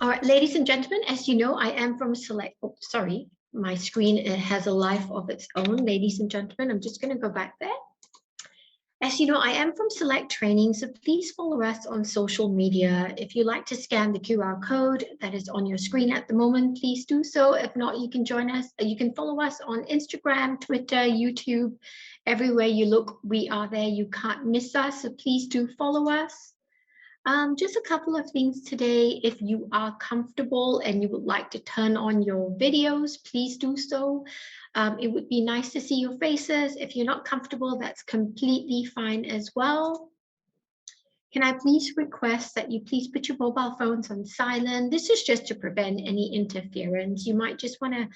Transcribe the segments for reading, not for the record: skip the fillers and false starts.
All right, ladies and gentlemen, as you know, I am from Select. Oh, sorry, my screen has a life of its own. Ladies and gentlemen, I'm just going to go back there. As you know, I am from Select Training, so please follow us on social media. If you like to scan the QR code that is on your screen at the moment, please do so. If not, you can join us. You can follow us on Instagram, Twitter, YouTube. Everywhere you look, we are there. You can't miss us, so please do follow us. Just a couple of things today. If you are comfortable and you would like to turn on your videos, please do so. It would be nice to see your faces. If you're not comfortable, that's completely fine as well. Can I please request that you please put your mobile phones on silent? This is just to prevent any interference. You might just want to,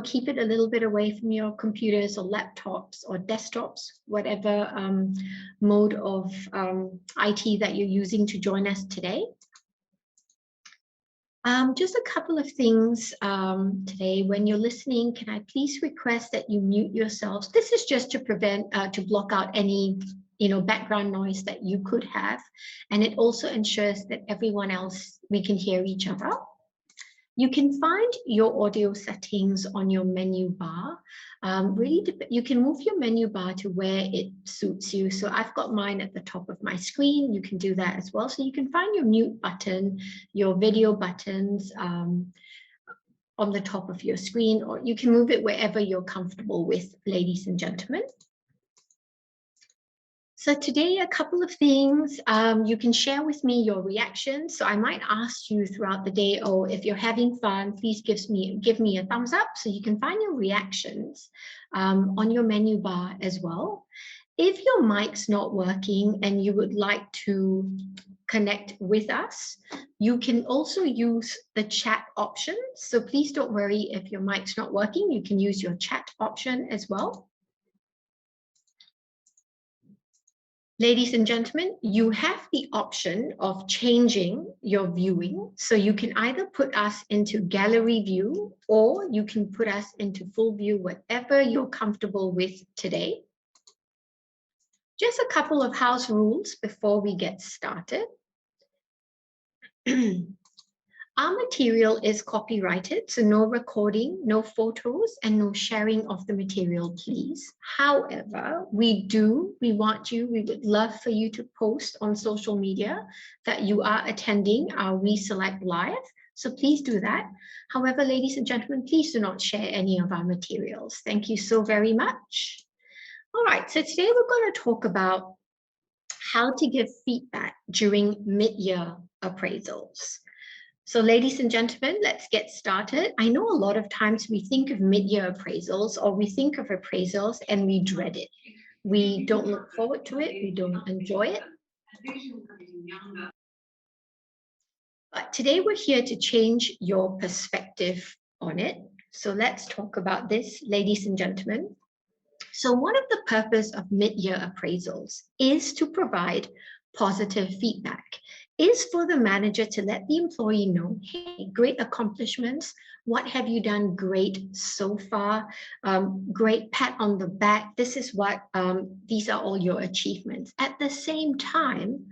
keep it a little bit away from your computers or laptops or desktops, whatever mode of IT that you're using to join us today. Just a couple of things today. When you're listening, can I please request that you mute yourselves? This is just to prevent, to block out any background noise that you could have. And it also ensures that everyone else, we can hear each other. You can find your audio settings on your menu bar. You can move your menu bar to where it suits you. So I've got mine at the top of my screen. You can do that as well. So you can find your mute button, your video buttons on the top of your screen, or you can move it wherever you're comfortable with, ladies and gentlemen. So today, a couple of things. You can share with me your reactions. So I might ask you throughout the day, if you're having fun, please give me a thumbs up so you can find your reactions on your menu bar as well. If your mic's not working and you would like to connect with us, you can also use the chat option. So please don't worry if your mic's not working, you can use your chat option as well. Ladies and gentlemen, you have the option of changing your viewing. So you can either put us into gallery view or you can put us into full view, whatever you're comfortable with today. Just a couple of house rules before we get started. Our material is copyrighted, so no recording, no photos, and no sharing of the material, please. However, we would love for you to post on social media that you are attending our WeSelect Live, so please do that. However, ladies and gentlemen, please do not share any of our materials. Thank you so very much. All right, so today we're going to talk about how to give feedback during mid-year appraisals. So ladies and gentlemen, let's get started. I know a lot of times we think of mid-year appraisals or we think of appraisals and we dread it. We don't look forward to it. We don't enjoy it. But today we're here to change your perspective on it. So let's talk about this, ladies and gentlemen. So one of the purpose of mid-year appraisals is to provide positive feedback, is for the manager to let the employee know, hey, great accomplishments. What have you done great so far? Great pat on the back. This is what, these are all your achievements. At the same time,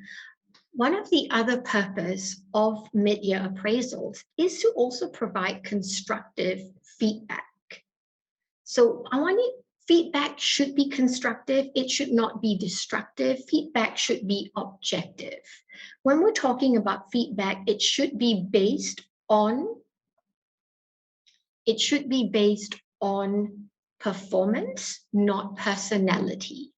one of the other purpose of mid-year appraisals is to also provide constructive feedback. So feedback should be constructive. It should not be destructive. Feedback should be objective. When we're talking about feedback, it should be based on performance, not personality.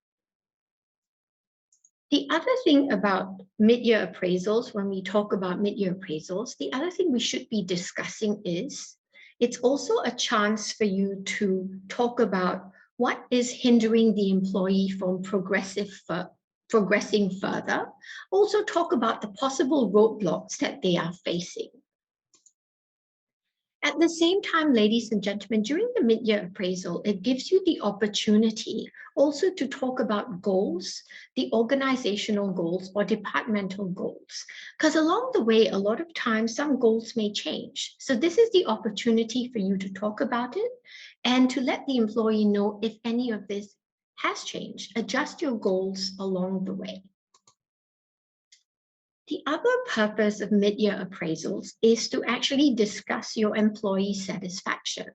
The other thing about mid-year appraisals, when we talk about mid-year appraisals, the other thing we should be discussing is it's also a chance for you to talk about what is hindering the employee from progressing further. Also talk about the possible roadblocks that they are facing. At the same time, ladies and gentlemen, during the mid-year appraisal, it gives you the opportunity also to talk about goals, the organizational goals or departmental goals. Because along the way, a lot of times, some goals may change. So this is the opportunity for you to talk about it and to let the employee know if any of this has changed. Adjust your goals along the way. The other purpose of mid-year appraisals is to actually discuss your employee satisfaction.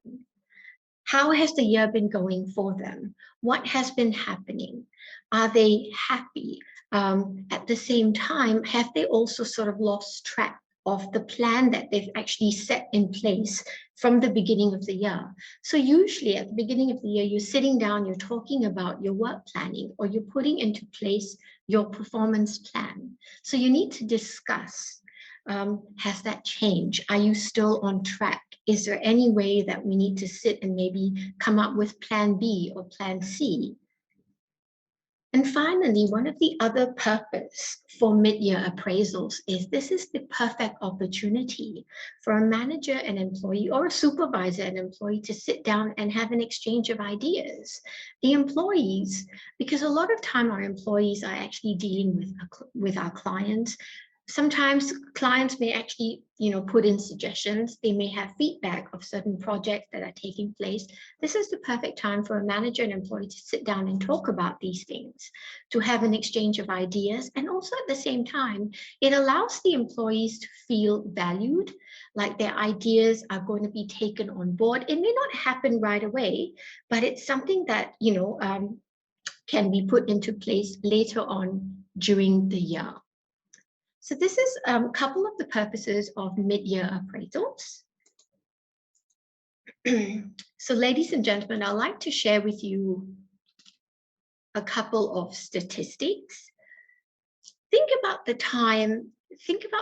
How has the year been going for them? What has been happening? Are they happy? At the same time, have they also sort of lost track of the plan that they've actually set in place from the beginning of the year? So usually at the beginning of the year, you're sitting down, you're talking about your work planning, or you're putting into place your performance plan. So you need to discuss, has that changed? Are you still on track? Is there any way that we need to sit and maybe come up with plan B or plan C? And finally, one of the other purpose for mid-year appraisals is this is the perfect opportunity for a manager and employee, or a supervisor and employee, to sit down and have an exchange of ideas. The employees, because a lot of time our employees are actually dealing with our clients. Sometimes clients may actually, put in suggestions. They may have feedback of certain projects that are taking place. This is the perfect time for a manager and employee to sit down and talk about these things, to have an exchange of ideas. And also at the same time, it allows the employees to feel valued, like their ideas are going to be taken on board. It may not happen right away, but it's something that, can be put into place later on during the year. So this is a couple of the purposes of mid-year appraisals. So ladies and gentlemen, I'd like to share with you a couple of statistics. Think about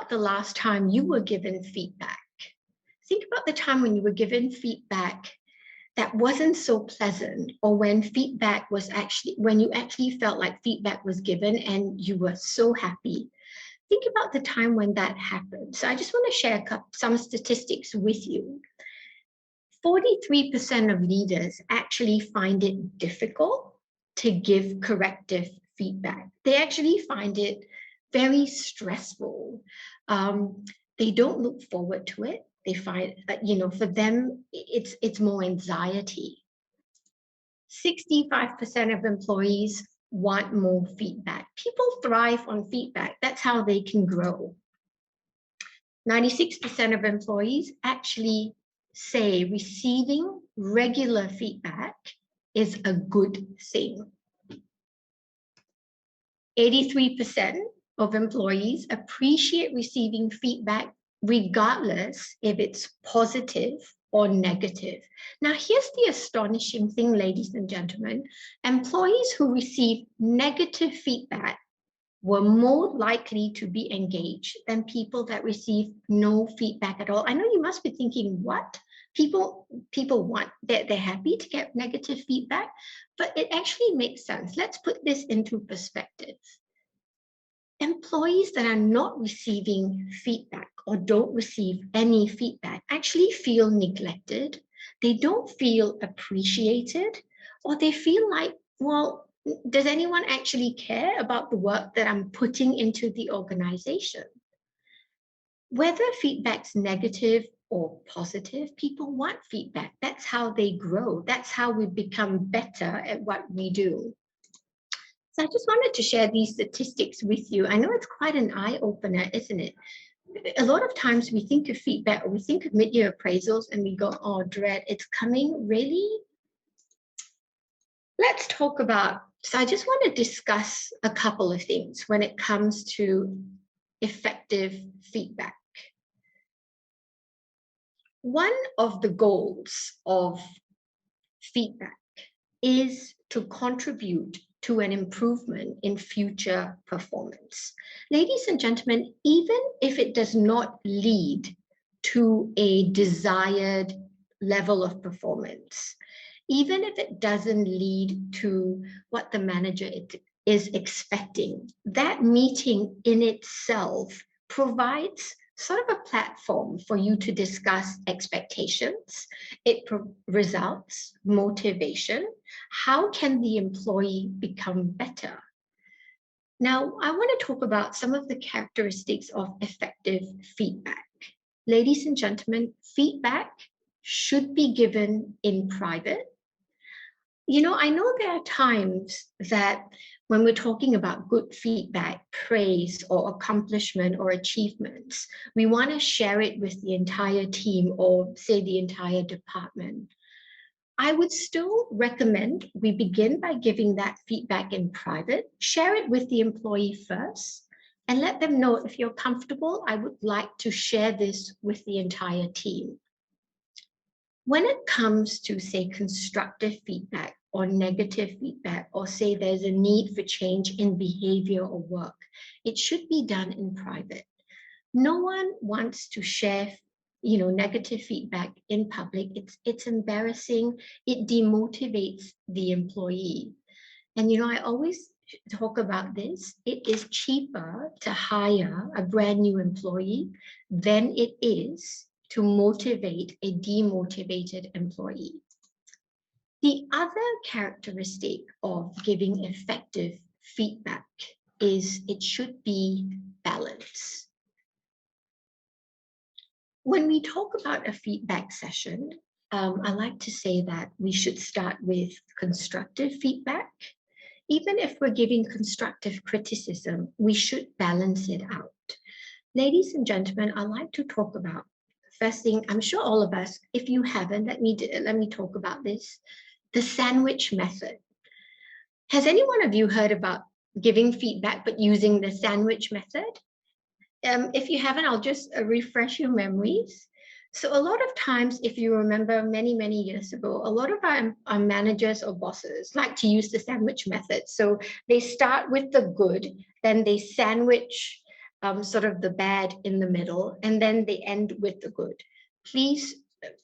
the last time you were given feedback. Think about the time when you were given feedback that wasn't so pleasant, or when you actually felt like feedback was given and you were so happy. Think about the time when that happened. So I just want to share some statistics with you. 43% of leaders actually find it difficult to give corrective feedback. They actually find it very stressful. They don't look forward to it. They find that, for them, it's more anxiety. 65% of employees want more feedback. People thrive on feedback. That's how they can grow. 96% of employees actually say receiving regular feedback is a good thing. 83% of employees appreciate receiving feedback regardless if it's positive or negative. Now, here's the astonishing thing, ladies and gentlemen. Employees who receive negative feedback were more likely to be engaged than people that receive no feedback at all. I know you must be thinking, what? People want, they're happy to get negative feedback, but it actually makes sense. Let's put this into perspective. Employees that are not receiving feedback or don't receive any feedback actually feel neglected. They don't feel appreciated, or they feel like, well, does anyone actually care about the work that I'm putting into the organization? Whether feedback's negative or positive, people want feedback. That's how they grow. That's how we become better at what we do. So I just wanted to share these statistics with you. I know it's quite an eye-opener, isn't it? A lot of times we think of feedback, or we think of mid-year appraisals, and we go, oh, dread, it's coming, really? Let's talk about, so I just want to discuss a couple of things when it comes to effective feedback. One of the goals of feedback is to contribute to an improvement in future performance. Ladies and gentlemen, even if it does not lead to a desired level of performance, even if it doesn't lead to what the manager is expecting, that meeting in itself provides sort of a platform for you to discuss expectations. It results motivation. How can the employee become better? Now, I want to talk about some of the characteristics of effective feedback. Ladies and gentlemen, feedback should be given in private. I know there are times that when we're talking about good feedback, praise, or accomplishment or achievements, we want to share it with the entire team or say the entire department. I would still recommend we begin by giving that feedback in private, share it with the employee first, and let them know if you're comfortable, I would like to share this with the entire team. When it comes to, say, constructive feedback or negative feedback, or say there's a need for change in behavior or work, it should be done in private. No one wants to share negative feedback in public. It's embarrassing. It demotivates the employee. And I always talk about this. It is cheaper to hire a brand new employee than it is to motivate a demotivated employee. The other characteristic of giving effective feedback is it should be balanced. When we talk about a feedback session, I like to say that we should start with constructive feedback. Even if we're giving constructive criticism, we should balance it out. Ladies and gentlemen, I like to talk about, first thing, I'm sure all of us, if you haven't, let me talk about this, the sandwich method. Has any one of you heard about giving feedback but using the sandwich method? If you haven't, I'll just refresh your memories. So a lot of times, if you remember many, many years ago, a lot of our managers or bosses like to use the sandwich method. So they start with the good, then they sandwich sort of the bad in the middle, and then they end with the good. Please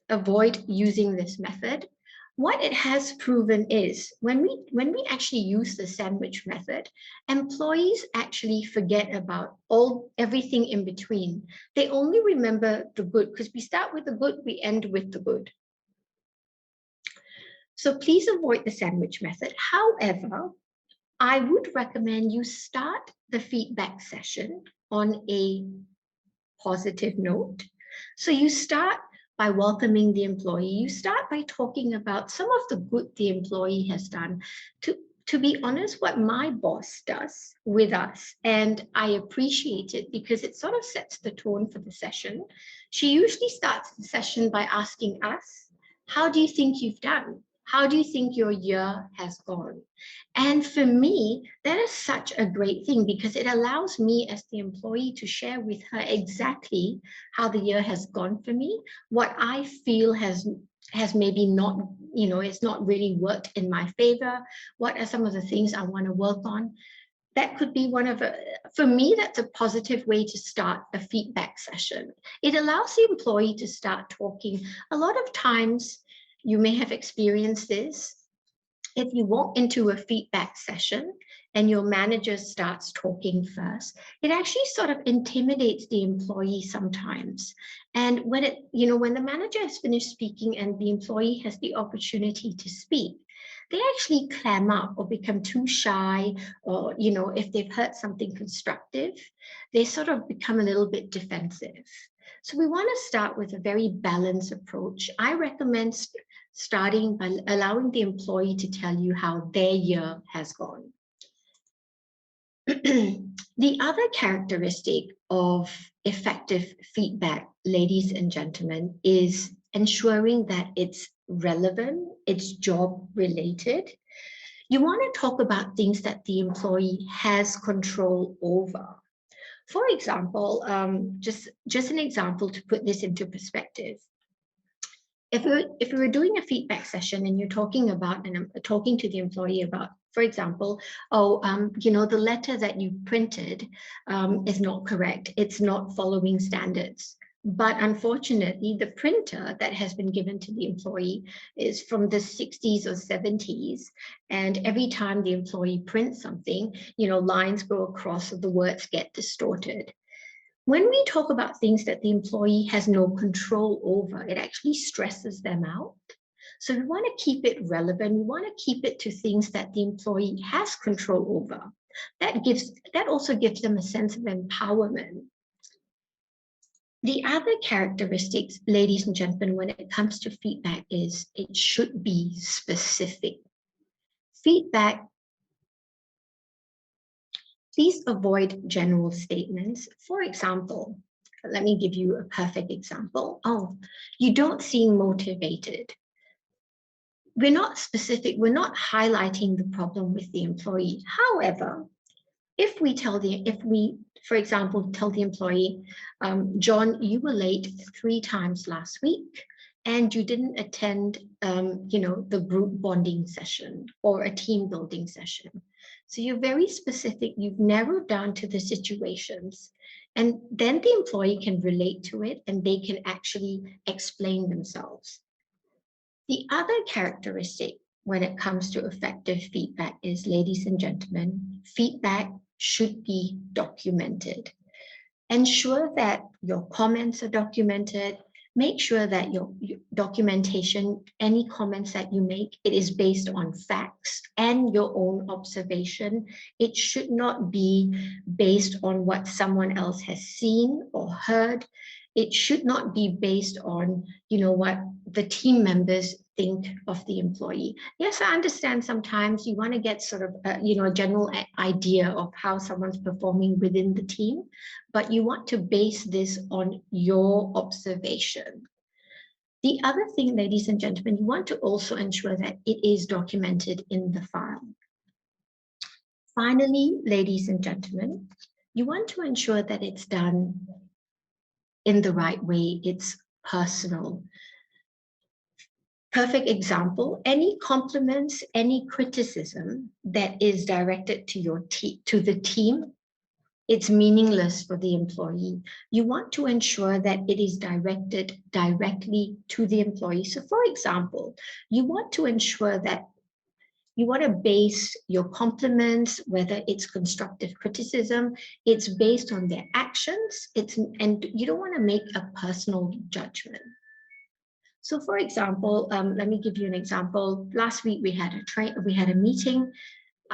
avoid using this method. What it has proven is when we actually use the sandwich method, employees actually forget about everything in between. They only remember the good because we start with the good, we end with the good. So please avoid the sandwich method. However, I would recommend you start the feedback session on a positive note. So you start by welcoming the employee. You start by talking about some of the good the employee has done. To be honest, what my boss does with us, and I appreciate it because it sort of sets the tone for the session. She usually starts the session by asking us, how do you think you've done? How do you think your year has gone? And for me, that is such a great thing because it allows me as the employee to share with her exactly how the year has gone for me, what I feel has maybe not, it's not really worked in my favor. What are some of the things I want to work on? That could be for me, that's a positive way to start a feedback session. It allows the employee to start talking. A lot of times, you may have experienced this. If you walk into a feedback session and your manager starts talking first, it actually sort of intimidates the employee sometimes. And when the manager has finished speaking and the employee has the opportunity to speak, they actually clam up or become too shy, or if they've heard something constructive, they sort of become a little bit defensive. So we want to start with a very balanced approach. I recommend starting by allowing the employee to tell you how their year has gone. The other characteristic of effective feedback, ladies and gentlemen, is ensuring that it's relevant, it's job related. You want to talk about things that the employee has control over. For example, just an example to put this into perspective. If we were doing a feedback session and you're talking about, and I'm talking to the employee about, for example, the letter that you printed is not correct. It's not following standards. But unfortunately, the printer that has been given to the employee is from the 60s or 70s. And every time the employee prints something, lines go across so the words get distorted. When we talk about things that the employee has no control over, it actually stresses them out. So we want to keep it relevant. We want to keep it to things that the employee has control over. That also gives them a sense of empowerment. The other characteristics, ladies and gentlemen, when it comes to feedback is it should be specific. Feedback. Please avoid general statements. For example, let me give you a perfect example. Oh, you don't seem motivated. We're not specific, we're not highlighting the problem with the employee. However, if we, for example, tell the employee, John, you were late 3 times last week and you didn't attend, the group bonding session or a team building session. So you're very specific, you've narrowed down to the situations, and then the employee can relate to it and they can actually explain themselves. The other characteristic when it comes to effective feedback is, ladies and gentlemen, feedback should be documented. Ensure that your comments are documented. Make sure that your documentation, any comments that you make, it is based on facts and your own observation. It should not be based on what someone else has seen or heard. It should not be based on, what the team members think of the employee. Yes, I understand sometimes you want to get sort of, a general idea of how someone's performing within the team, but you want to base this on your observation. The other thing, ladies and gentlemen, you want to also ensure that it is documented in the file. Finally, ladies and gentlemen, you want to ensure that it's done in the right way. It's personal. Perfect example, any compliments, any criticism that is directed to the team, it's meaningless for the employee. You want to ensure that it is directed directly to the employee. So for example, you want to ensure that you want to base your compliments, whether it's constructive criticism, it's based on their actions, and you don't want to make a personal judgment. So for example, let me give you an example. Last week we had a meeting.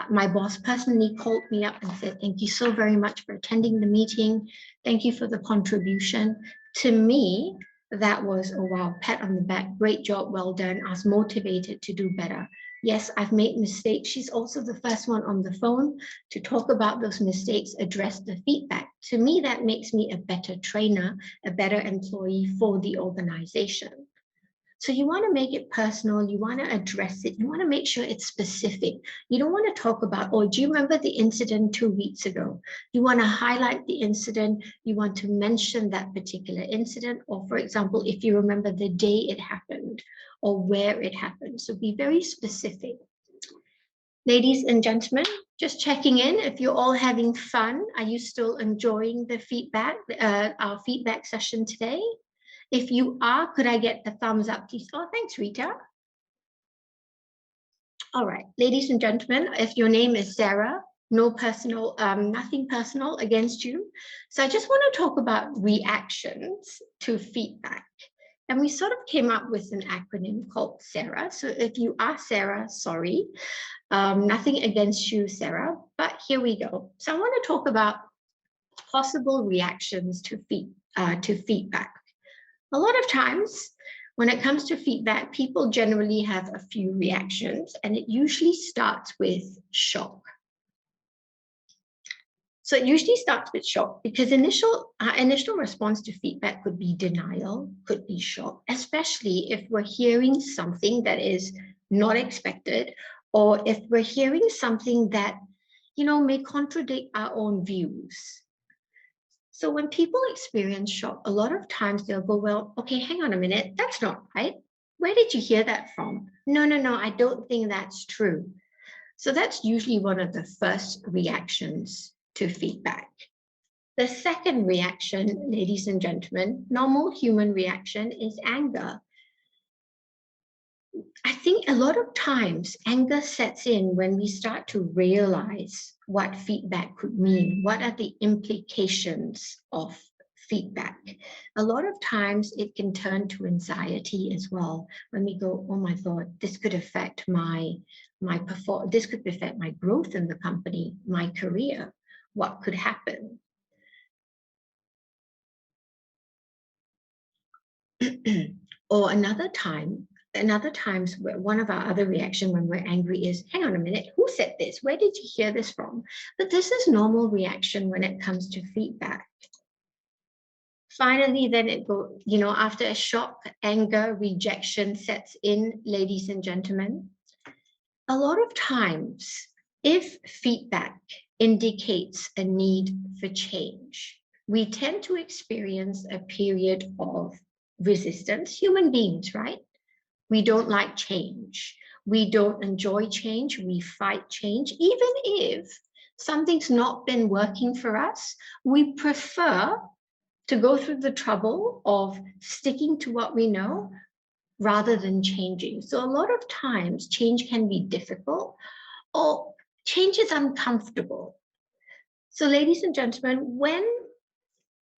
My boss personally called me up and said, thank you so very much for attending the meeting. Thank you for the contribution. To me, that was, oh wow, pat on the back, great job, well done. I was motivated to do better. Yes, I've made mistakes. She's also the first one on the phone to talk about those mistakes, address the feedback. To me, that makes me a better trainer, a better employee for the organization. So you want to make it personal, you want to address it, you want to make sure it's specific. You don't want to talk about, oh, do you remember the incident 2 weeks ago? You want to highlight the incident, you want to mention that particular incident, or for example, if you remember the day it happened or where it happened. So be very specific. Ladies and gentlemen, just checking in if you're all having fun. Are you still enjoying the feedback, our feedback session today? If you are, could I get the thumbs up, please? Oh, thanks, Rita. All right, ladies and gentlemen, if your name is Sarah, no personal, nothing personal against you. So I just want to talk about reactions to feedback. And we sort of came up with an acronym called SARA. So if you are Sarah, sorry, nothing against you, Sarah, but here we go. So I want to talk about possible reactions to feedback. A lot of times, when it comes to feedback, people generally have a few reactions, and it usually starts with shock. So it usually starts with shock because our initial response to feedback could be denial, could be shock, especially if we're hearing something that is not expected, or if we're hearing something that, may contradict our own views. So when people experience shock, a lot of times they'll go, well, okay, hang on a minute, that's not right. Where did you hear that from? No, I don't think that's true. So that's usually one of the first reactions to feedback. The second reaction, ladies and gentlemen, normal human reaction is anger. I think a lot of times anger sets in when we start to realize what feedback could mean. What are the implications of feedback? A lot of times it can turn to anxiety as well. When we go, oh my God, this could affect this could affect my growth in the company, my career. What could happen? Or another time, another times, one of our other reaction when we're angry is, hang on a minute, who said this? Where did you hear this from? But this is normal reaction when it comes to feedback. Finally, then it go, after a shock, anger, rejection sets in, ladies and gentlemen, a lot of times, if feedback indicates a need for change, we tend to experience a period of resistance. Human beings, right? We don't like change. We don't enjoy change. We fight change. Even if something's not been working for us, we prefer to go through the trouble of sticking to what we know rather than changing. So a lot of times change can be difficult or change is uncomfortable. So ladies and gentlemen, when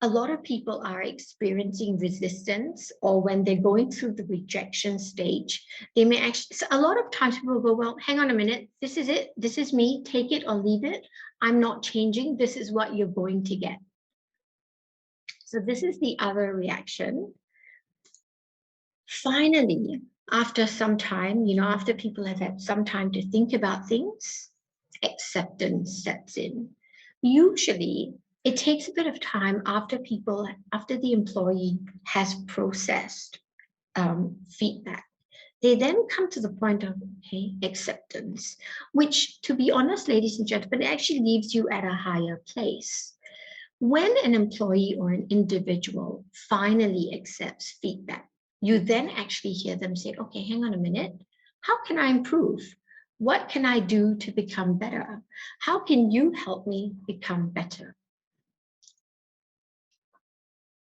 a lot of people are experiencing resistance or when they're going through the rejection stage, they may actually, so a lot of times people go, well, hang on a minute, this is it, this is me, take it or leave it. I'm not changing, this is what you're going to get. So this is the other reaction. Finally, after some time, after people have had some time to think about things, acceptance sets in. Usually, it takes a bit of time after the employee has processed feedback. They then come to the point of, okay, acceptance, which, to be honest, ladies and gentlemen, it actually leaves you at a higher place. When an employee or an individual finally accepts feedback, you then actually hear them say, okay, hang on a minute, how can I improve? What can I do to become better? How can you help me become better?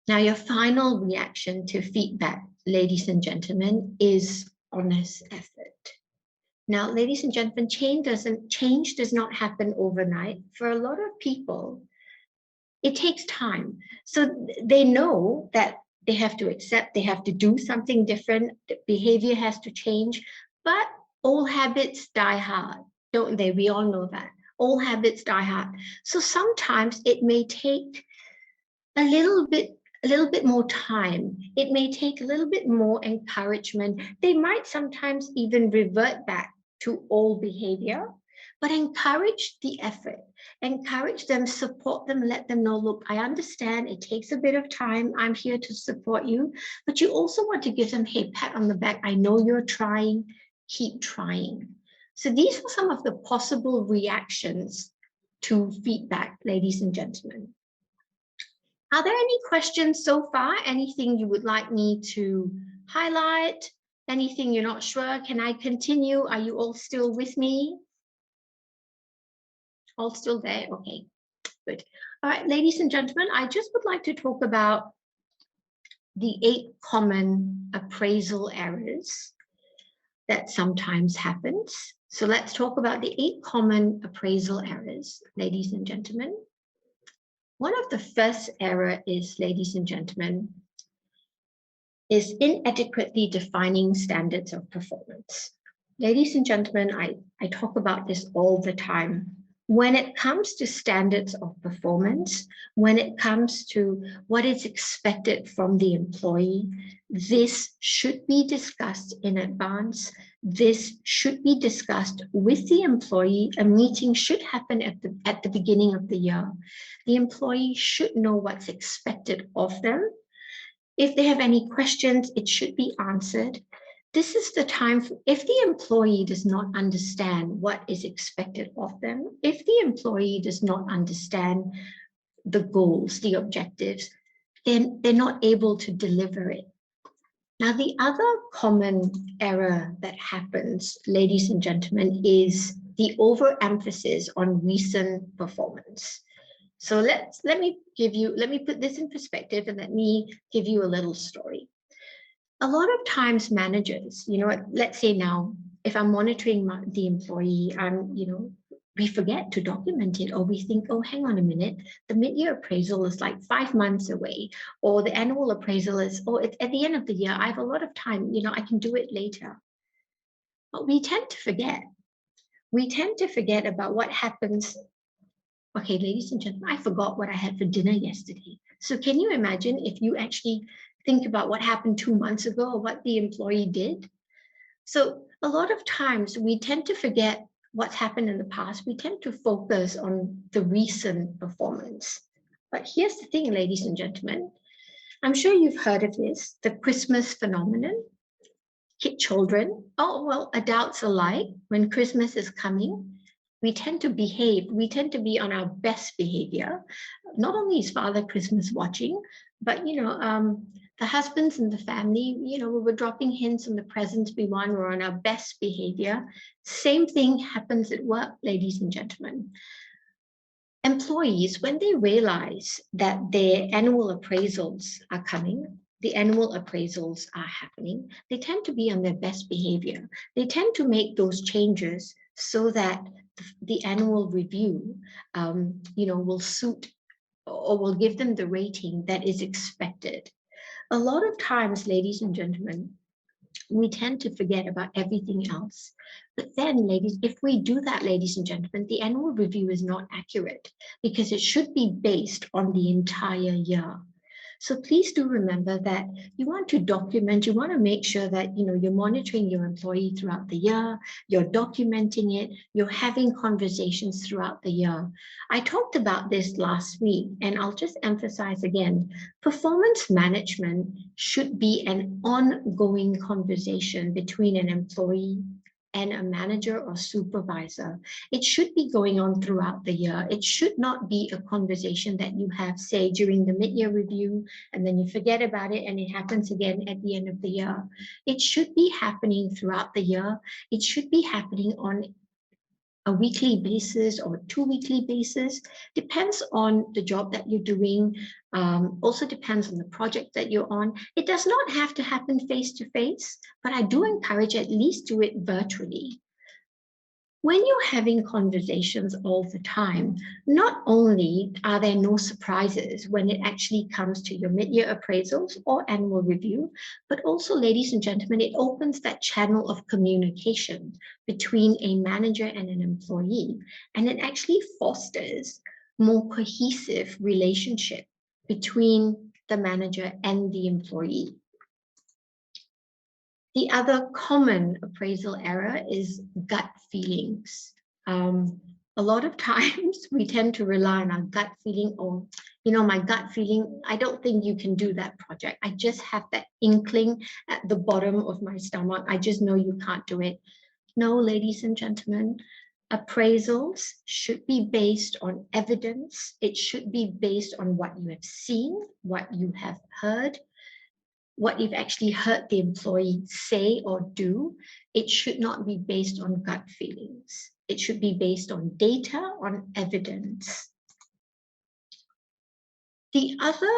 Now, your final reaction to feedback, ladies and gentlemen, is honest effort. Now, ladies and gentlemen, change does not happen overnight. For a lot of people, it takes time. So they know that they have to accept, they have to do something different, the behavior has to change, but old habits die hard, don't they? We all know that. Old habits die hard. So sometimes it may take a little bit more time. It may take a little bit more encouragement. They might sometimes even revert back to old behavior, but encourage the effort. Encourage them, support them, let them know, look, I understand it takes a bit of time. I'm here to support you. But you also want to give them, hey, pat on the back. I know you're trying. Keep trying. So these are some of the possible reactions to feedback, ladies and gentlemen. Are there any questions so far? Anything you would like me to highlight? Anything you're not sure? Can I continue? Are you all still with me? All still there? Okay, good. All right, ladies and gentlemen, I just would like to talk about the 8 common appraisal errors that sometimes happens. So let's talk about the 8 common appraisal errors, ladies and gentlemen. One of the first error is, ladies and gentlemen, is inadequately defining standards of performance. Ladies and gentlemen, I talk about this all the time. When it comes to standards of performance, when it comes to what is expected from the employee, this should be discussed in advance. This should be discussed with the employee. A meeting should happen at the beginning of the year. The employee should know what's expected of them. If they have any questions, it should be answered. This is the time, if the employee does not understand what is expected of them, if the employee does not understand the goals, the objectives, then they're not able to deliver it. Now, the other common error that happens, ladies and gentlemen, is the overemphasis on recent performance. So let me put this in perspective and let me give you a little story. A lot of times managers, let's say now, if I'm monitoring the employee, we forget to document it, or we think, oh, hang on a minute, the mid-year appraisal is like 5 months away, or the annual appraisal is, it's at the end of the year, I have a lot of time, I can do it later. But we tend to forget. We tend to forget about what happens. Okay, ladies and gentlemen, I forgot what I had for dinner yesterday. So can you imagine if you actually think about what happened 2 months ago or what the employee did? So a lot of times we tend to forget what's happened in the past. We tend to focus on the recent performance. But here's the thing, ladies and gentlemen. I'm sure you've heard of this, the Christmas phenomenon. Children, oh, well, adults alike, when Christmas is coming, we tend to behave, we tend to be on our best behavior. Not only is Father Christmas watching, but, the husbands in the family, we're dropping hints on the presents we want, we're on our best behavior. Same thing happens at work, ladies and gentlemen. Employees, when they realize that their annual appraisals are coming, the annual appraisals are happening, they tend to be on their best behavior. They tend to make those changes so that the annual review, will suit or will give them the rating that is expected. A lot of times, ladies and gentlemen, we tend to forget about everything else. But then, ladies, if we do that, ladies and gentlemen, the annual review is not accurate because it should be based on the entire year. So please do remember that you want to document, you want to make sure that you're monitoring your employee throughout the year, you're documenting it, you're having conversations throughout the year. I talked about this last week, and I'll just emphasize again, performance management should be an ongoing conversation between an employee and a manager or supervisor. It should be going on throughout the year. It should not be a conversation that you have, say, during the mid-year review, and then you forget about it and it happens again at the end of the year. It should be happening throughout the year. It should be happening on a weekly basis or 2-weekly basis. Depends on the job that you're doing. Also depends on the project that you're on. It does not have to happen face-to-face, but I do encourage at least do it virtually. When you're having conversations all the time, not only are there no surprises when it actually comes to your mid-year appraisals or annual review, but also, ladies and gentlemen, it opens that channel of communication between a manager and an employee, and it actually fosters more cohesive relationship between the manager and the employee. The other common appraisal error is gut feelings. A lot of times we tend to rely on our gut feeling, or, my gut feeling, I don't think you can do that project. I just have that inkling at the bottom of my stomach. I just know you can't do it. No, ladies and gentlemen, appraisals should be based on evidence. It should be based on what you have seen, what you have heard, what you've actually heard the employee say or do. It should not be based on gut feelings. It should be based on data, on evidence. The other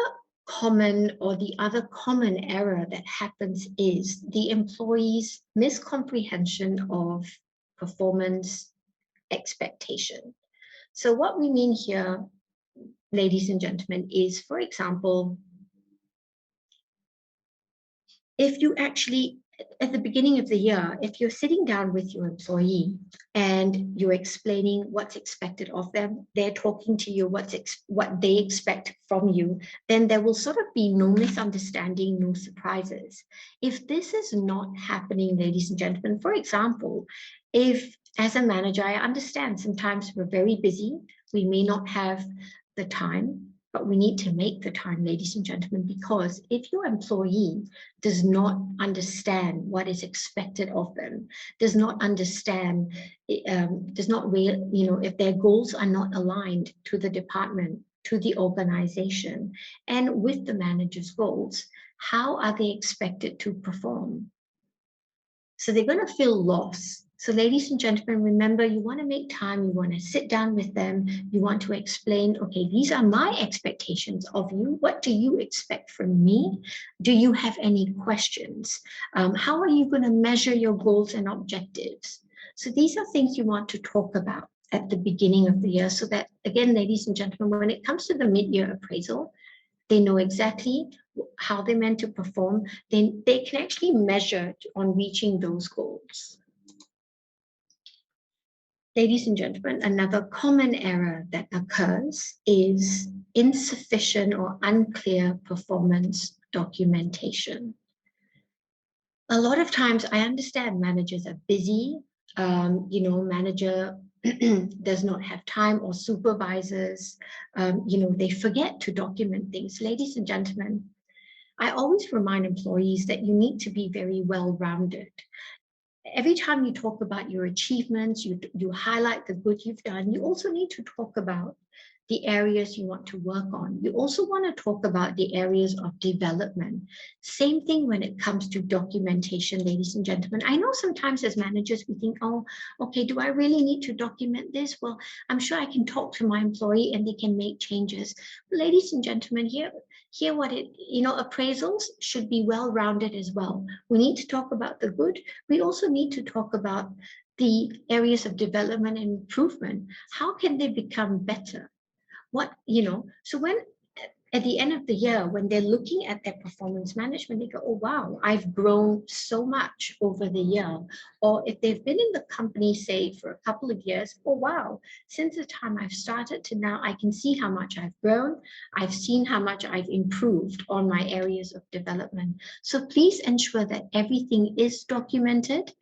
common error that happens is the employee's miscomprehension of performance expectation. So what we mean here, ladies and gentlemen, is, for example, if you actually, at the beginning of the year, if you're sitting down with your employee and you're explaining what's expected of them, they're talking to you what they expect from you, then there will sort of be no misunderstanding, no surprises. If this is not happening, ladies and gentlemen, for example, if as a manager, I understand sometimes we're very busy, we may not have the time, but we need to make the time, ladies and gentlemen, because if your employee does not understand what is expected of them, does not understand, if their goals are not aligned to the department, to the organization, and with the manager's goals, how are they expected to perform? So they're going to feel lost. So ladies and gentlemen, remember, you want to make time, you want to sit down with them, you want to explain, okay, these are my expectations of you. What do you expect from me? Do you have any questions? How are you going to measure your goals and objectives? So these are things you want to talk about at the beginning of the year so that, again, ladies and gentlemen, when it comes to the mid-year appraisal, they know exactly how they're meant to perform. Then they can actually measure on reaching those goals. Ladies and gentlemen, another common error that occurs is insufficient or unclear performance documentation. A lot of times I understand managers are busy, manager does not have time, or supervisors, they forget to document things. Ladies and gentlemen, I always remind employees that you need to be very well-rounded. Every time you talk about your achievements, you highlight the good you've done, you also need to talk about the areas you want to work on. You also want to talk about the areas of development. Same thing when it comes to documentation, ladies and gentlemen. I know sometimes as managers, we think, oh, okay, do I really need to document this? Well, I'm sure I can talk to my employee and they can make changes. But ladies and gentlemen, here what appraisals should be well-rounded as well. We need to talk about the good. We also need to talk about the areas of development and improvement. How can they become better? So when at the end of the year, when they're looking at their performance management, they go, oh, wow, I've grown so much over the year. Or if they've been in the company, say, for a couple of years, oh, wow, since the time I've started to now, I can see how much I've grown. I've seen how much I've improved on my areas of development. So please ensure that everything is documented.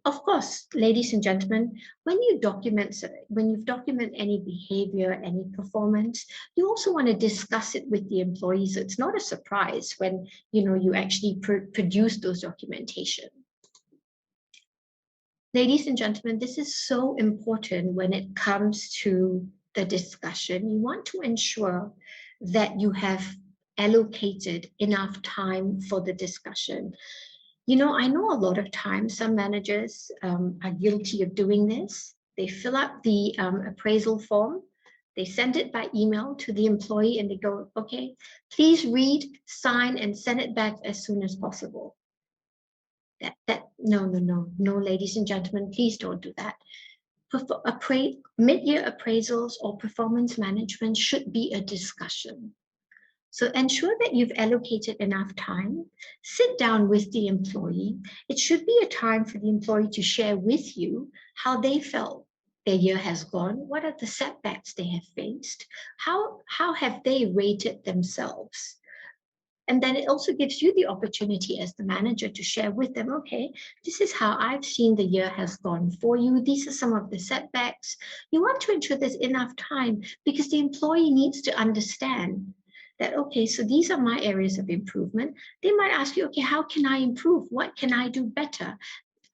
Of course, ladies and gentlemen, when you've documented any behavior, any performance, you also want to discuss it with the employees. So it's not a surprise when you actually produce those documentation. Ladies and gentlemen, this is so important when it comes to the discussion. You want to ensure that you have allocated enough time for the discussion. I know a lot of times some managers are guilty of doing this. They fill up the appraisal form, they send it by email to the employee and they go, okay, please read, sign, and send it back as soon as possible. No, ladies and gentlemen, please don't do that. Mid-year appraisals or performance management should be a discussion. So ensure that you've allocated enough time. Sit down with the employee. It should be a time for the employee to share with you how they felt their year has gone. What are the setbacks they have faced? How have they rated themselves? And then it also gives you the opportunity as the manager to share with them, okay, this is how I've seen the year has gone for you. These are some of the setbacks. You want to ensure there's enough time because the employee needs to understand that, okay, so these are my areas of improvement. They might ask you, okay, how can I improve? What can I do better?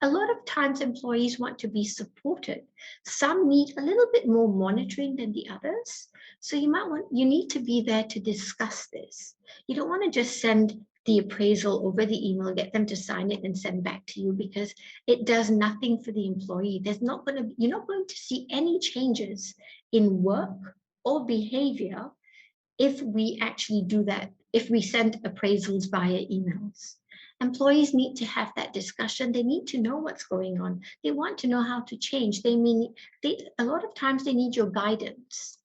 A lot of times employees want to be supported. Some need a little bit more monitoring than the others. So you need to be there to discuss this. You don't want to just send the appraisal over the email, get them to sign it and send back to you because it does nothing for the employee. You're not going to see any changes in work or behavior if we actually do that, if we send appraisals via emails. Employees need to have that discussion. They need to know what's going on. They want to know how to change. A lot of times they need your guidance.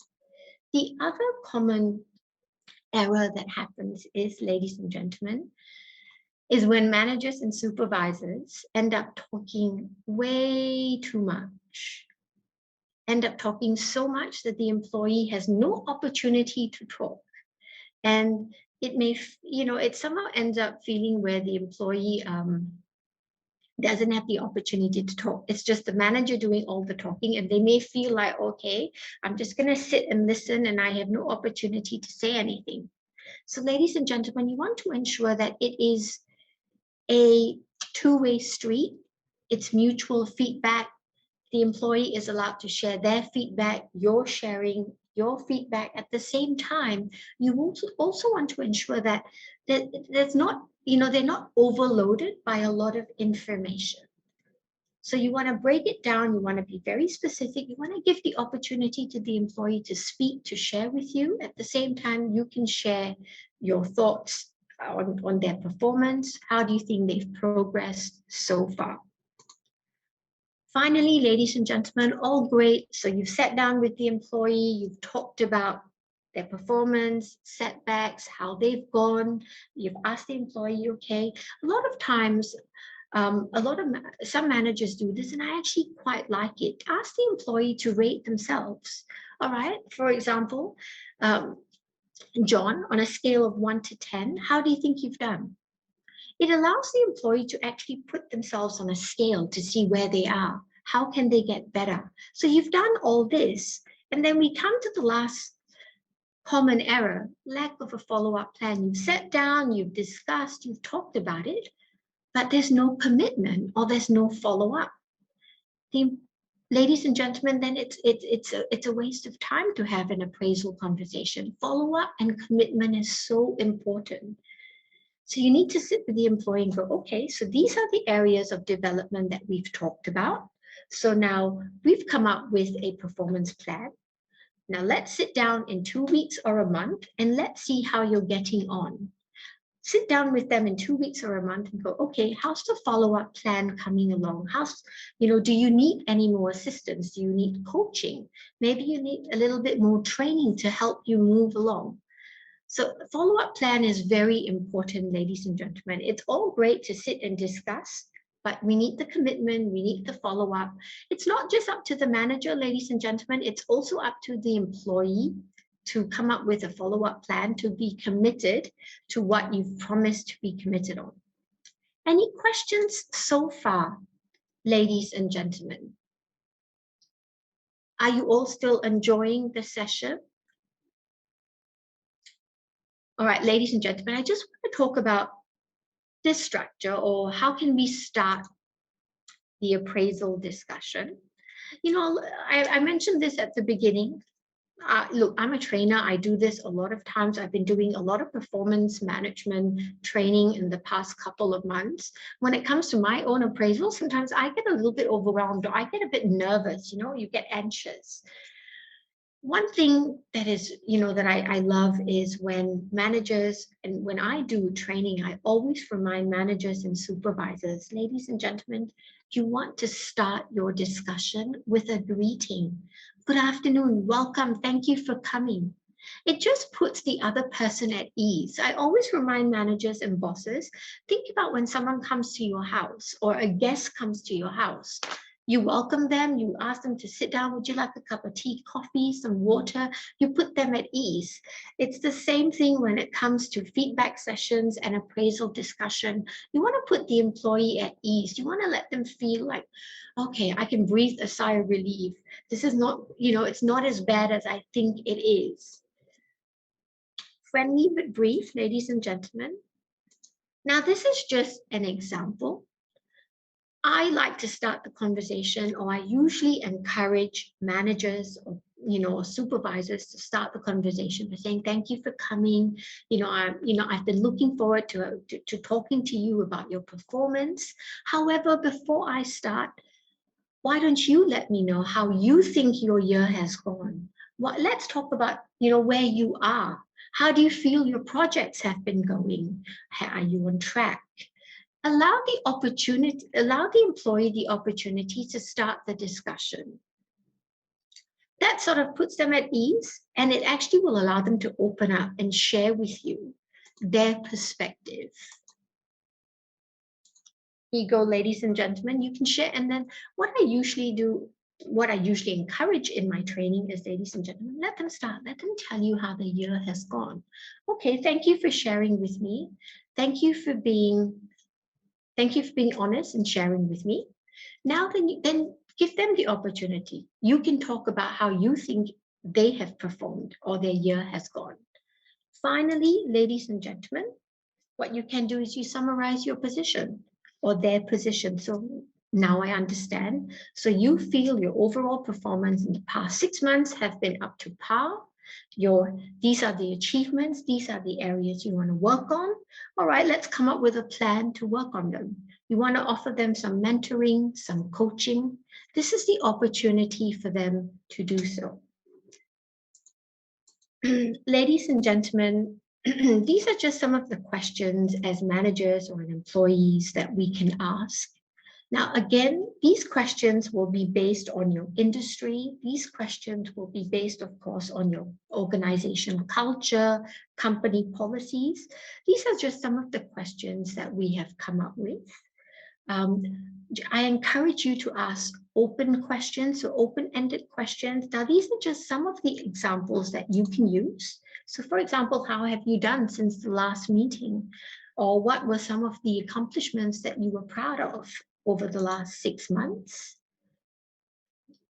The other common error that happens is, ladies and gentlemen, is when managers and supervisors end up talking way too much. End up talking so much that the employee has no opportunity to talk. And it somehow ends up feeling where the employee doesn't have the opportunity to talk. It's just the manager doing all the talking, and they may feel like, okay, I'm just going to sit and listen and I have no opportunity to say anything. So ladies and gentlemen, you want to ensure that it is a two-way street. It's mutual feedback. The employee is allowed to share their feedback. You're sharing your feedback. At the same time, you also want to ensure that there's not, they're not overloaded by a lot of information. So you want to break it down. You want to be very specific. You want to give the opportunity to the employee to speak, to share with you. At the same time, you can share your thoughts on their performance. How do you think they've progressed so far? Finally, ladies and gentlemen, all great. So you've sat down with the employee, you've talked about their performance, setbacks, how they've gone. You've asked the employee, okay. A lot of times, some managers do this, and I actually quite like it. Ask the employee to rate themselves. All right. For example, John, on a scale of 1 to 10, how do you think you've done? It allows the employee to actually put themselves on a scale to see where they are. How can they get better? So you've done all this, and then we come to the last common error, lack of a follow-up plan. You've sat down, you've discussed, you've talked about it, but there's no commitment or there's no follow-up. Ladies and gentlemen, then it's a waste of time to have an appraisal conversation. Follow-up and commitment is so important. So you need to sit with the employee and go, okay, so these are the areas of development that we've talked about. So now we've come up with a performance plan. Now let's sit down in 2 weeks or a month and let's see how you're getting on. Sit down with them in 2 weeks or a month and go, okay, how's the follow-up plan coming along? Do you need any more assistance? Do you need coaching? Maybe you need a little bit more training to help you move along. So the follow-up plan is very important, ladies and gentlemen. It's all great to sit and discuss, but we need the commitment, we need the follow-up. It's not just up to the manager, ladies and gentlemen, it's also up to the employee to come up with a follow-up plan, to be committed to what you've promised to be committed on. Any questions so far, ladies and gentlemen? Are you all still enjoying the session? All right, ladies and gentlemen, I just want to talk about this structure, or how can we start the appraisal discussion. I mentioned this at the beginning. Look, I'm a trainer. I do this a lot of times. I've been doing a lot of performance management training in the past couple of months. When it comes to my own appraisal, sometimes I get a little bit overwhelmed, or I get a bit nervous, you get anxious. One thing that is, that I love is when managers, and when I do training, I always remind managers and supervisors, ladies and gentlemen, you want to start your discussion with a greeting. Good afternoon, welcome, thank you for coming. It just puts the other person at ease. I always remind managers and bosses, think about when someone comes to your house or a guest comes to your house. You welcome them, you ask them to sit down. Would you like a cup of tea, coffee, some water? You put them at ease. It's the same thing when it comes to feedback sessions and appraisal discussion. You want to put the employee at ease. You want to let them feel like, okay, I can breathe a sigh of relief. This is not, it's not as bad as I think it is. Friendly but brief, ladies and gentlemen. Now, this is just an example. I like to start the conversation, or I usually encourage managers or supervisors to start the conversation by saying, thank you for coming. I've been looking forward to talking to you about your performance. However, before I start, why don't you let me know how you think your year has gone? Let's talk about, where you are. How do you feel your projects have been going? Are you on track? Allow the employee the opportunity to start the discussion. That sort of puts them at ease, and it actually will allow them to open up and share with you their perspective. Here you go, ladies and gentlemen, you can share. And then what I usually encourage in my training is, ladies and gentlemen, let them start. Let them tell you how the year has gone. Okay, thank you for sharing with me. Thank you for being honest and sharing with me. Now then give them the opportunity. You can talk about how you think they have performed or their year has gone. Finally, ladies and gentlemen, what you can do is you summarize your position or their position. So now I understand. So you feel your overall performance in the past 6 months have been up to par. These are the achievements. These are the areas you want to work on. All right, let's come up with a plan to work on them. You want to offer them some mentoring, some coaching. This is the opportunity for them to do so. Ladies and gentlemen, these are just some of the questions as managers or employees that we can ask. Now, again, these questions will be based on your industry. These questions will be based, of course, on your organization culture, company policies. These are just some of the questions that we have come up with. I encourage you to ask open questions, so open-ended questions. Now, these are just some of the examples that you can use. So, for example, how have you done since the last meeting? Or what were some of the accomplishments that you were proud of over the last 6 months?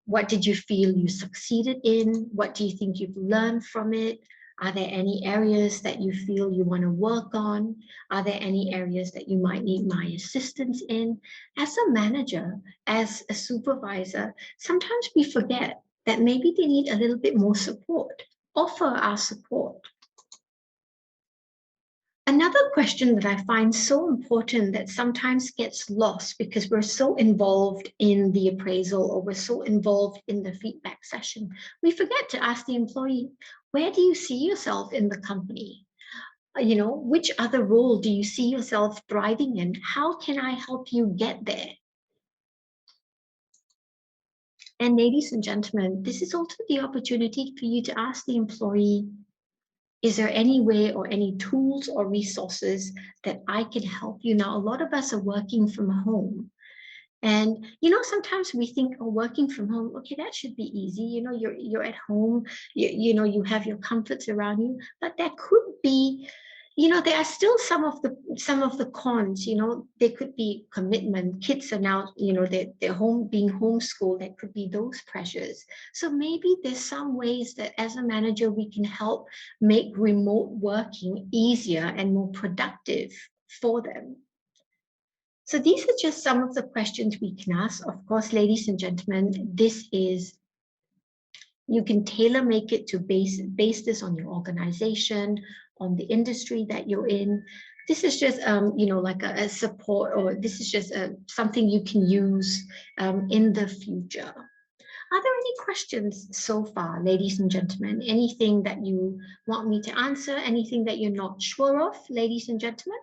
What did you feel you succeeded in? What do you think you've learned from it? Are there any areas that you feel you want to work on? Are there any areas that you might need my assistance in? As a manager, as a supervisor, sometimes we forget that maybe they need a little bit more support. Offer our support. Another question that I find so important that sometimes gets lost because we're so involved in the appraisal or we're so involved in the feedback session, we forget to ask the employee, where do you see yourself in the company? Which other role do you see yourself thriving in? How can I help you get there? And ladies and gentlemen, this is also the opportunity for you to ask the employee, is there any way or any tools or resources that I can help you? Now, a lot of us are working from home. And, sometimes we think, oh, working from home, okay, that should be easy. You're at home, you have your comforts around you, but there could be, there are still some of the cons, there could be commitment. Kids are now, they're home, being homeschooled, there could be those pressures. So maybe there's some ways that as a manager, we can help make remote working easier and more productive for them. So these are just some of the questions we can ask. Of course, ladies and gentlemen, you can tailor make it to base this on your organization, on the industry that you're in. This is just, like a support, or this is just something you can use in the future. Are there any questions so far, ladies and gentlemen? Anything that you want me to answer? Anything that you're not sure of, ladies and gentlemen?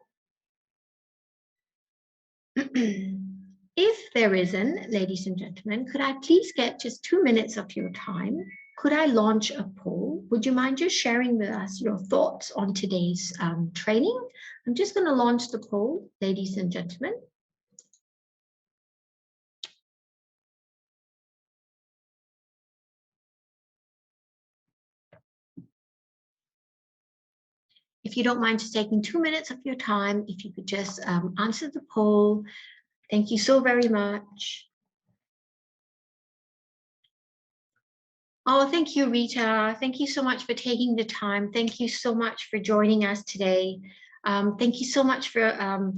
If there isn't, ladies and gentlemen, could I please get just 2 minutes of your time? Could I launch a poll? Would you mind just sharing with us your thoughts on today's training? I'm just going to launch the poll, ladies and gentlemen. If you don't mind just taking 2 minutes of your time, if you could just answer the poll. Thank you so very much. Oh, thank you, Rita. Thank you so much for taking the time. Thank you so much for joining us today. Thank you so much for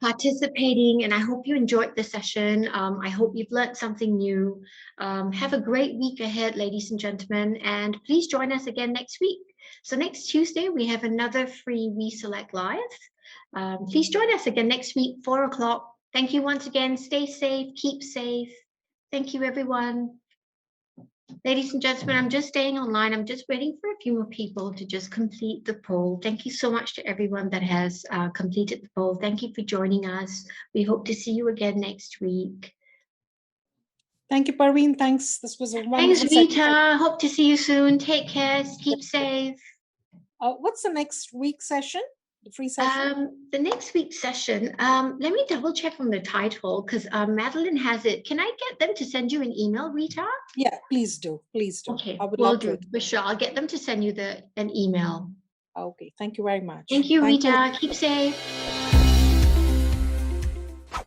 participating, and I hope you enjoyed the session. I hope you've learned something new. Have a great week ahead, ladies and gentlemen, and please join us again next week. So next Tuesday, we have another free WeSelect Live. Please join us again next week, 4 o'clock. Thank you once again. Stay safe, keep safe. Thank you, everyone. Ladies and gentlemen, I'm just staying online. I'm just waiting for a few more people to just complete the poll. Thank you so much to everyone that has completed the poll. Thank you for joining us. We hope to see you again next week. Thank you, Parveen. Thanks. This was a wonderful Thanks, Rita. Hope to see you soon. Take care. Keep safe. What's the next week session? The free session? The next week's session, let me double check on the title because Madeline has it. Can I get them to send you an email, Rita? Yeah, please do. Please do. Okay, I would will love do. to. For sure. I'll get them to send you an email. Okay. Thank you very much. Thank you, Rita. Keep safe.